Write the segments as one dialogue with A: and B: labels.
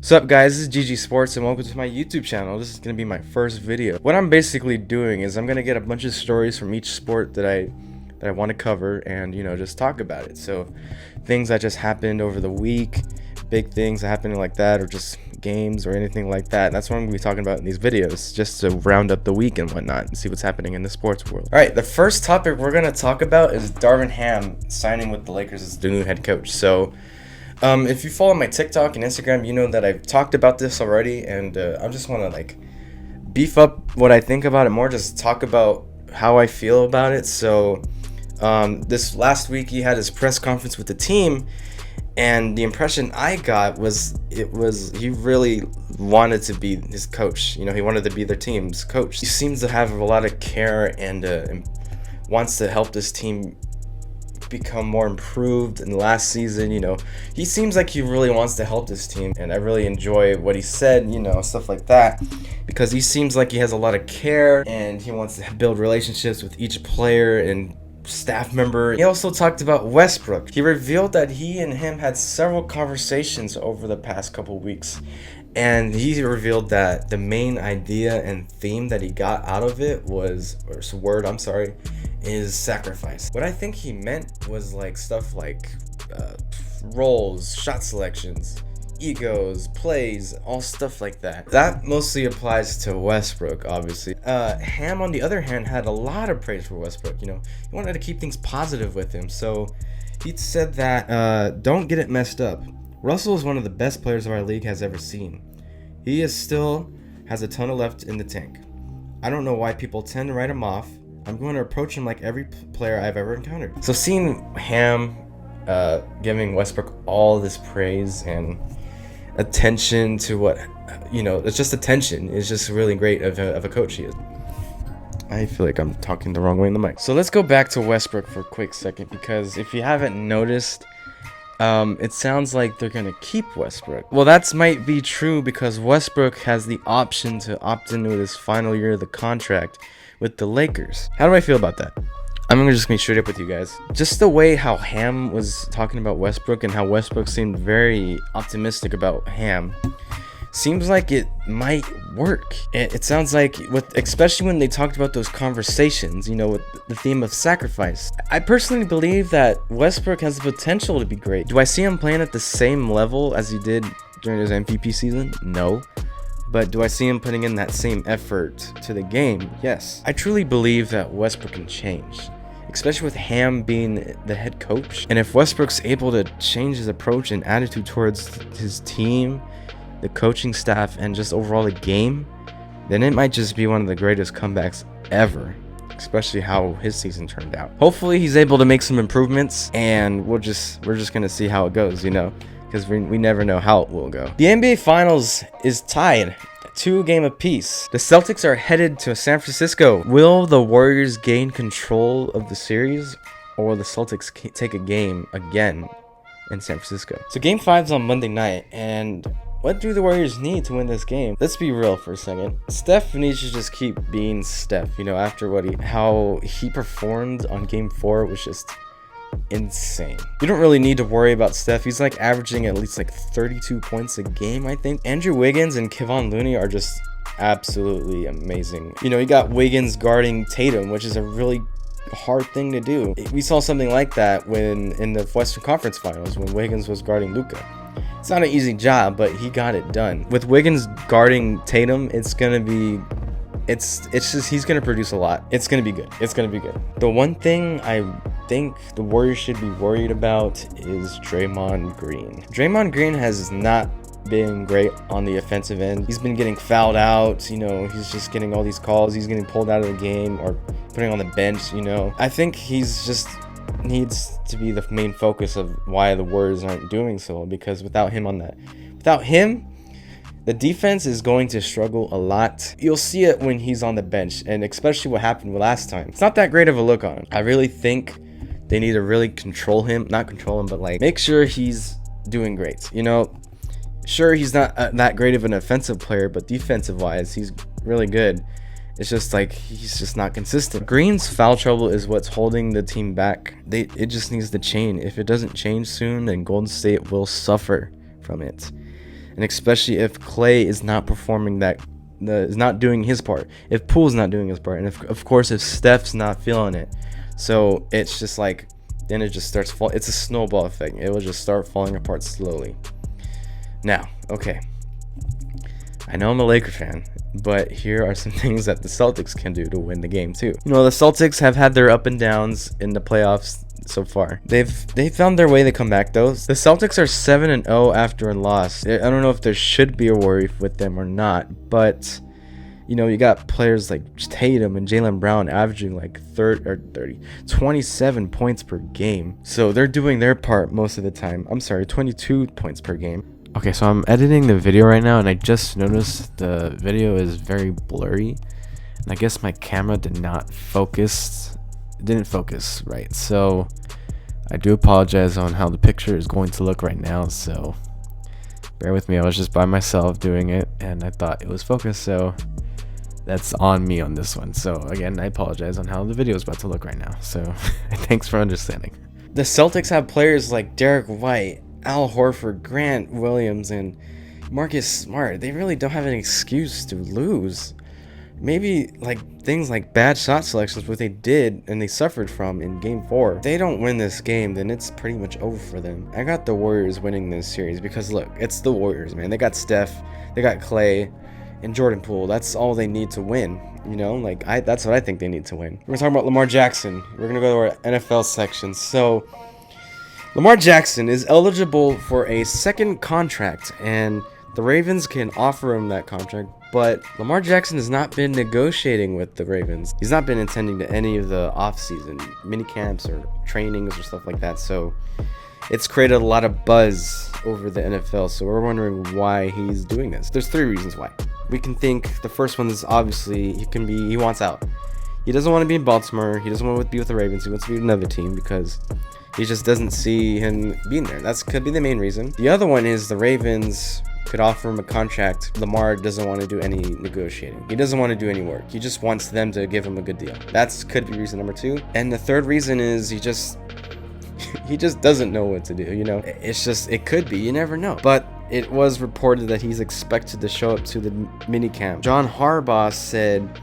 A: What's up guys, this is GG Sports and welcome to my YouTube channel. This is going to be my first video. What I'm basically doing is I'm going to get a bunch of stories from each sport that I want to cover and, just talk about it. So things that just happened over the week, big things that happened like that, or just games or anything like that. That's what I'm going to be talking about in these videos, just to round up the week and whatnot and see what's happening in the sports world. Alright, the first topic we're going to talk about is Darvin Ham signing with the Lakers as the new head coach. So if you follow my TikTok and Instagram, you know that I've talked about this already, and I just want to beef up what I think about it more, just talk about how I feel about it. So this last week he had his press conference with the team, and the impression I got was he really wanted to be his coach. He wanted to be their team's coach. He seems to have a lot of care and wants to help this team become more improved. In the last season, he seems like he really wants to help this team, and I really enjoy what he said, stuff like that, because he seems like he has a lot of care and he wants to build relationships with each player and staff member. He also talked about Westbrook. He revealed that he and him had several conversations over the past couple weeks, and he revealed that the main idea and theme that he got out of it is sacrifice. What I think he meant was stuff like roles, shot selections, egos, plays, all stuff like that. That mostly applies to Westbrook, obviously. Ham, on the other hand, had a lot of praise for Westbrook. He wanted to keep things positive with him. So he said that don't get it messed up. Russell is one of the best players our league has ever seen. He still has a ton of left in the tank. I don't know why people tend to write him off. I'm going to approach him like every player I've ever encountered. So seeing Ham giving Westbrook all this praise and attention to what, it's just attention. It's just really great of a coach he is. I feel like I'm talking the wrong way in the mic. So let's go back to Westbrook for a quick second, because if you haven't noticed, it sounds like they're gonna keep Westbrook. Well, that might be true because Westbrook has the option to opt into his final year of the contract with the Lakers. How do I feel about that? I'm gonna just be straight up with you guys. Just the way how Ham was talking about Westbrook and how Westbrook seemed very optimistic about Ham, seems like it might work. It sounds like, especially when they talked about those conversations, with the theme of sacrifice. I personally believe that Westbrook has the potential to be great. Do I see him playing at the same level as he did during his MVP season? No. But do I see him putting in that same effort to the game? Yes. I truly believe that Westbrook can change, especially with Ham being the head coach. And if Westbrook's able to change his approach and attitude towards his team, the coaching staff, and just overall the game, then it might just be one of the greatest comebacks ever, especially how his season turned out. Hopefully he's able to make some improvements, and we're just gonna see how it goes, because we never know how it will go. The NBA Finals is tied 2-game apiece. The Celtics are headed to San Francisco. Will the Warriors gain control of the series, or will the Celtics take a game again in San Francisco? So game 5's on Monday night, and what do the Warriors need to win this game? Let's be real for a second. Steph needs to just keep being Steph. After how he performed on game 4 was just insane. You don't really need to worry about Steph. He's averaging at least 32 points a game, I think. Andrew Wiggins and Kevon Looney are just absolutely amazing. You got Wiggins guarding Tatum, which is a really hard thing to do. We saw something like that when in the Western Conference Finals when Wiggins was guarding Luka. It's not an easy job, but he got it done. With Wiggins guarding Tatum, it's just he's gonna produce a lot. It's gonna be good. The one thing I think the Warriors should be worried about is Draymond Green. Draymond Green has not been great on the offensive end. He's been getting fouled out. He's just getting all these calls. He's getting pulled out of the game or putting on the bench. I think he's just needs to be the main focus of why the Warriors aren't doing so, because without him, the defense is going to struggle a lot. You'll see it when he's on the bench, and especially what happened last time. It's not that great of a look on him. I really think they need to really not control him, but make sure he's doing great. Sure, he's not that great of an offensive player, but defensive wise, he's really good. It's just he's just not consistent. Green's foul trouble is what's holding the team back. It just needs to change. If it doesn't change soon, then Golden State will suffer from it. and especially if Clay is not performing is not doing his part, if Poole's not doing his part, and if, of course, if Steph's not feeling it. So it's just like, then it just starts falling. It's a snowball effect. It will just start falling apart slowly. Now, okay, I know I'm a Laker fan, but here are some things that the Celtics can do to win the game too. You know, the Celtics have had their up and downs in the playoffs so far. They've found their way to come back though. The Celtics are 7-0 after a loss. I don't know if there should be a worry with them or not, but you know, you got players like Tatum and Jaylen Brown averaging like 27 points per game. So they're doing their part most of the time. I'm sorry, 22 points per game. Okay, so I'm editing the video right now, and I just noticed the video is very blurry. And I guess my camera didn't focus right. So I do apologize on how the picture is going to look right now. So bear with me. I was just by myself doing it, and I thought it was focused. So that's on me on this one. So again, I apologize on how the video is about to look right now. So thanks for understanding. The Celtics have players like Derek White, Al Horford, Grant Williams, and Marcus Smart. They really don't have an excuse to lose. Maybe like things like bad shot selections, what they did and they suffered from in game 4. If they don't win this game, then it's pretty much over for them. I got the Warriors winning this series because look, it's the Warriors, man. They got Steph, they got Clay, and Jordan Poole. That's all they need to win. You know, like that's what I think they need to win. We're gonna talk about Lamar Jackson. We're gonna go to our NFL section. So Lamar Jackson is eligible for a second contract, and the Ravens can offer him that contract, but Lamar Jackson has not been negotiating with the Ravens. He's not been attending to any of the off-season mini camps or trainings or stuff like that, so it's created a lot of buzz over the NFL, so we're wondering why he's doing this. There's 3 reasons why. We can think the first one is obviously he wants out. He doesn't want to be in Baltimore. He doesn't want to be with the Ravens. He wants to be with another team because he just doesn't see him being there. That could be the main reason. The other one is the Ravens could offer him a contract. Lamar doesn't want to do any negotiating. He doesn't want to do any work. He just wants them to give him a good deal. That could be reason number 2. And the third reason is he just doesn't know what to do. You know, it could be. You never know. But it was reported that he's expected to show up to the minicamp. John Harbaugh said,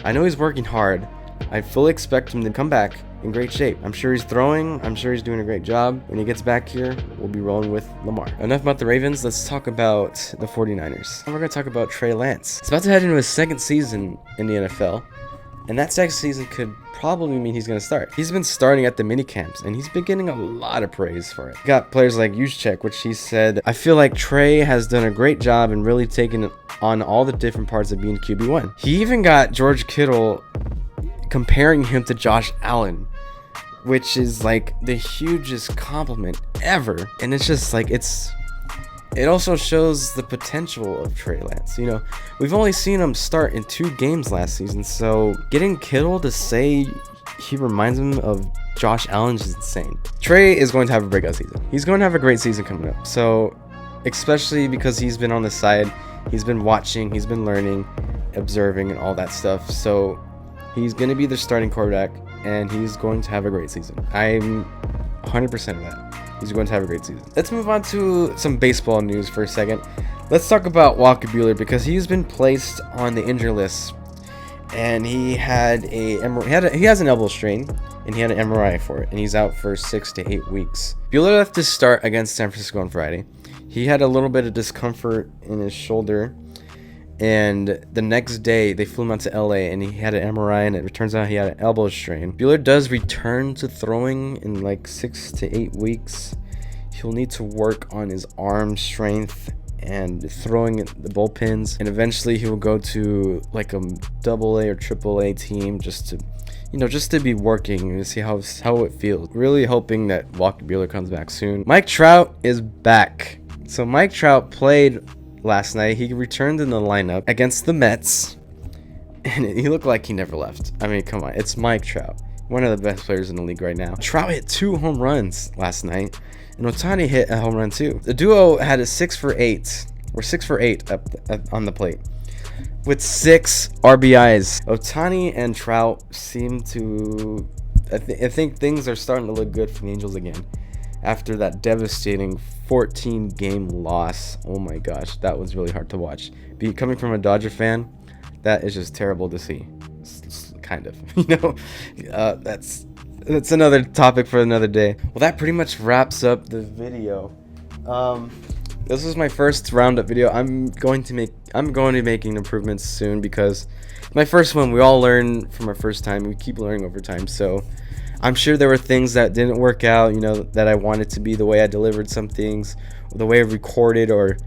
A: "I know he's working hard. I fully expect him to come back in great shape. I'm sure he's throwing. I'm sure he's doing a great job. When he gets back here, we'll be rolling with Lamar." Enough about the Ravens. Let's talk about the 49ers. We're going to talk about Trey Lance. He's about to head into his second season in the NFL, and that second season could probably mean he's going to start. He's been starting at the mini camps, and he's been getting a lot of praise for it. Got players like Juszczyk, which he said, "I feel like Trey has done a great job and really taken on all the different parts of being QB1." He even got George Kittle comparing him to Josh Allen, which is like the hugest compliment ever. And it's just like, it also shows the potential of Trey Lance. You know, we've only seen him start in 2 games last season, so getting Kittle to say he reminds him of Josh Allen is insane. Trey is going to have a breakout season. He's going to have a great season coming up. So, especially because he's been on the side, he's been watching, he's been learning, observing, and all that stuff. So he's going to be the starting quarterback, and he's going to have a great season. I'm 100% of that. He's going to have a great season. Let's move on to some baseball news for a second. Let's talk about Walker Buehler because he's been placed on the injury list, and he has an elbow strain, and he had an MRI for it, and he's out for 6 to 8 weeks. Buehler left to start against San Francisco on Friday. He had a little bit of discomfort in his shoulder, and the next day they flew him out to LA, and he had an MRI, and it turns out he had an elbow strain. Buehler does return to throwing in like 6 to 8 weeks. He'll need to work on his arm strength and throwing the bullpens, and eventually he will go to like a AA or AAA team just to be working and see how it feels. Really hoping that Walker Buehler comes back soon. Mike Trout is back. So Mike Trout played last night. He returned in the lineup against the Mets, and he looked like he never left. I mean, come on, it's Mike Trout, one of the best players in the league right now. Trout hit 2 home runs last night, and Ohtani hit a home run too. The duo had a 6 for 8 up on the plate with 6 RBIs. Ohtani and Trout seem to, I think things are starting to look good for the Angels again after that devastating 14 game loss. Oh my gosh, that was really hard to watch. Coming from a Dodger fan, that is just terrible to see. Kind of, that's another topic for another day. Well, that pretty much wraps up the video. This was my first roundup video. I'm going to be making improvements soon, because my first one, we all learn from our first time. We keep learning over time. So I'm sure there were things that didn't work out, that I wanted to be, the way I delivered some things, the way I recorded, or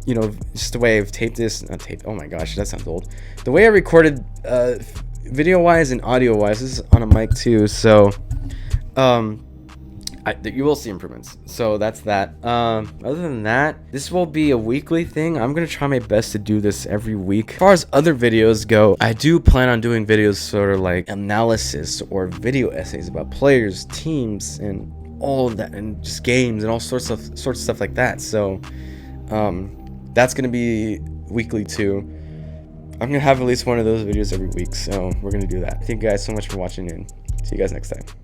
A: just the way I've taped this. Not taped. Oh my gosh, that sounds old. The way I recorded, video wise and audio wise. This is on a mic too, so you will see improvements. So that's that. Other than that, this will be a weekly thing. I'm gonna try my best to do this every week. As far as other videos go, I do plan on doing videos sort of like analysis or video essays about players, teams, and all of that, and just games and all sorts of stuff like that. So that's gonna be weekly too. I'm gonna have at least one of those videos every week, so we're gonna do that. Thank you guys so much for watching, and see you guys next time.